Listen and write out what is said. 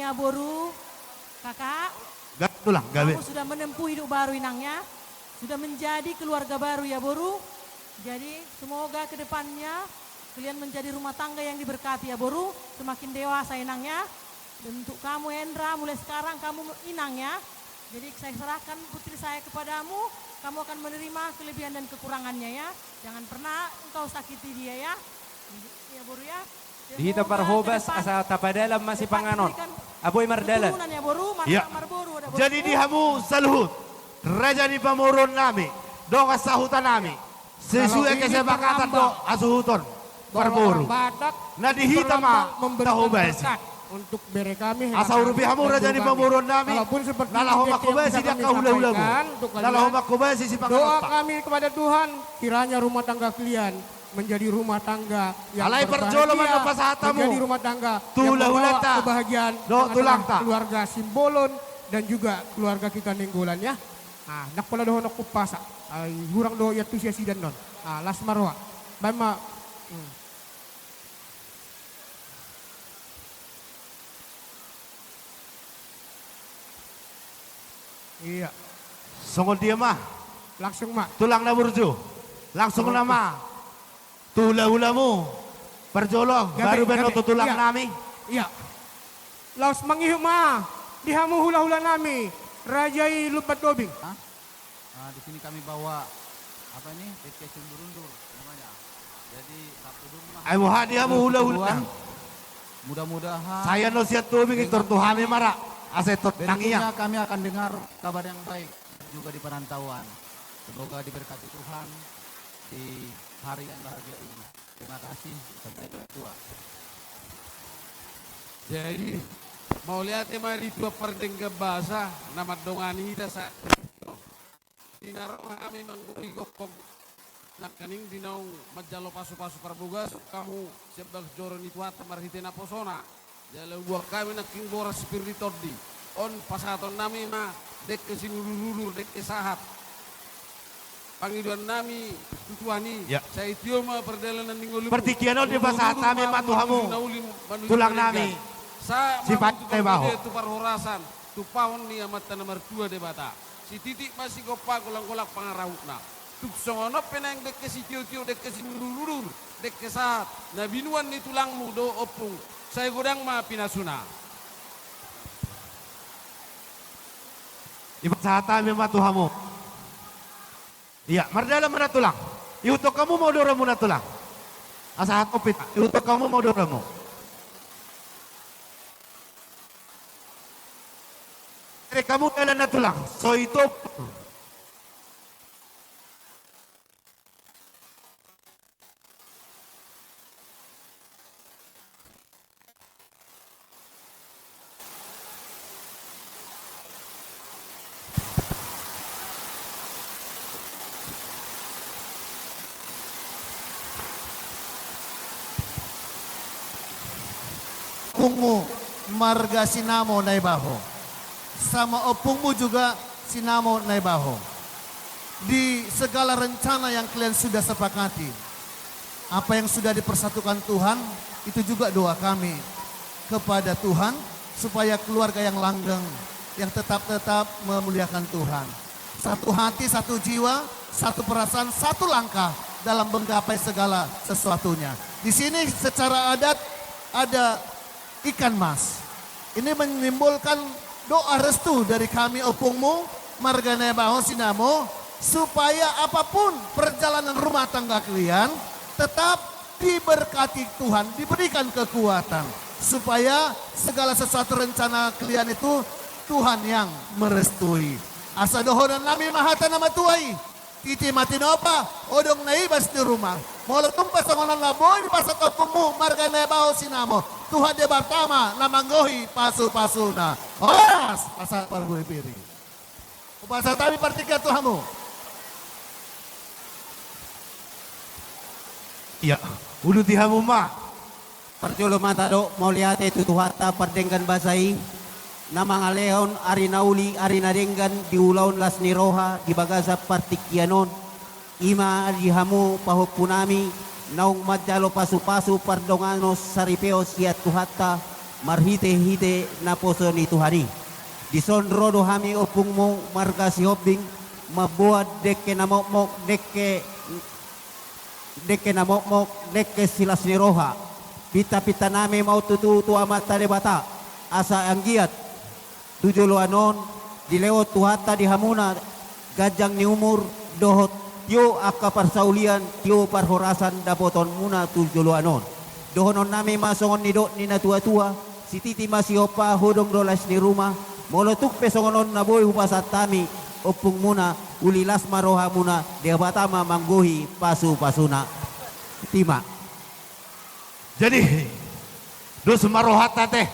ya boru, kakak. Tulang gawe. Kamu sudah menempuh hidup baru inangnya, sudah menjadi keluarga baru ya boru. Jadi semoga kedepannya kalian menjadi rumah tangga yang diberkati ya boru, semakin dewasa inangnya. Dan untuk kamu Hendra, mulai sekarang kamu inangnya. Jadi saya serahkan putri saya kepadamu, kamu akan menerima kelebihan dan kekurangannya ya. Jangan pernah engkau sakiti dia ya. Ya boru ya. Dihita parhobas asa tapadalam masih panganon. Aboy mardalan. Ya. Jadi dihamu saluhut. Raja di pamurun nami. Do kasahutan nami. Sesuai kesepakatan do asuhuton. Parburu. Nah dihita ma tahobas. Untuk bere kami asal rupiah hamu raja di pamurun nami. Walaupun seperti lalahoma kubesi dia kahula-hulamu. Lalahoma kubesi si doa panganon. kami kepada Tuhan, kiranya rumah tangga kalian menjadi rumah tangga yang Alay perjoloman berbahagia, pasahatamu. menjadi rumah tangga yang Tulah membawa hulata. kebahagiaan Do tulang ta. keluarga Simbolon dan juga keluarga kita Nenggolan ya. Ah, nak pala doh nak kupasa. Ay hurang do ya tu sia sidan non. Ah, las marwa. Bama. Iya, Songol dia mah. langsung mak. Tulang na burju. Langsung nama. Tulah-hulamu. Perjolong. Gabe, Baru beno gabe. tulang Iya. nami. Iya. Laos mangihuk ma. Dihamu hula-hula nami. Rajai lupat dobing. Nah, di sini kami bawa apa ini? Deke Sumburundur namanya. Jadi satu rumah. Ay mo hadi hamu hula-hula. Mudah-mudahan Saya no siat tubing itu Tuhami mara. Asetot berikutnya tangiya. kami akan dengar kabar yang baik juga di perantauan. Semoga diberkati Tuhan di hari yang bahagia ini. Terima kasih sampai tua. Jadi mau lihat mari dua perdengga bahasa nama dongani dasa. Dinaro kami mangguri gokong nak kaning dinaung majalo pasu-pasu perbugas kamu siap bag joron itu at marhitena posona. Jalan buah kami nak king boras spiritodi. On pasaton nami ma dek ke sinululur dek ke sahat. Panggilan nami tutuani. Ya. Saya tioma perjalanan ninggolu. Pertikiano di pasatami matuhamu. Tulang nami. Sifat tebaho. Tu parhorasan, tu pahon ni amat tanah mertua de bata. Si titik masih gopa golak-golak pangarahukna. Tu songono peneng dek ke si tiu-tiu dek ke si lulur dek ke saat. Na binuan ni tulangmu do opung. Saya godang ma pinasuna. Di pasatami matuhamu. Iya, mardala mana tulang. Yuto kamu mau doramu na tulang. Asahat opit. Yuto kamu mau doramu. Kamu dalam na tulang. So itu opungmu marga sinamo naibaho. Sama opungmu juga sinamo naibaho. Di segala rencana yang kalian sudah sepakati. Apa yang sudah dipersatukan Tuhan, itu juga doa kami kepada Tuhan supaya keluarga yang langgeng, yang tetap memuliakan Tuhan. Satu hati, satu jiwa, satu perasaan, satu langkah dalam menggapai segala sesuatunya. Di sini secara adat ada ikan mas. Ini menimbulkan doa restu dari kami opungmu, margane baho sinamo, supaya apapun perjalanan rumah tangga kalian tetap diberkati Tuhan, diberikan kekuatan. Supaya segala sesuatu rencana kalian itu Tuhan yang merestui. Asa dohonan nami mahata nama tuai. Titi mati nopa, odong naibas di rumah. Molo tumpas sangonan laboy, pasat opungmu, margane baho sinamo. Tuhan de pertama namanggohi pasu-pasuna. Oras, pasat pargui piri. Upasa tami partikat Tuhanmu. ya, udah dihamu ma. Perjolo mata do mau lihat itu tuhata perdenggan basai. Nama ngaleon ari nauli ari nadenggan di ulaun las niroha di bagasa partikianon. Ima dihamu pahupunami naung madjalo pasu-pasu pardongano saripeo siat tuhata marhite-hite na poso ni Tuhari. Disondro do hami opung mo marga si Hobing mabuat deke namokmok deke namokmok deke silas ni Roha. Pita-pita nami mau tutu amat tade bata asa anggiat tujulu anon dilewat tuhata di hamuna gajang ni umur dohot tio aka parsaulian tio parhorasan dapoton muna tujulu anon dohonon nami masongon ni dok ni na tua-tua si titi masih opa hodong dolas ni rumah molotuk pesongonon na boy hupasat tami opung muna ulilas maroha muna debatama mangguhi pasu-pasuna tima. Jadi, dos marohata teh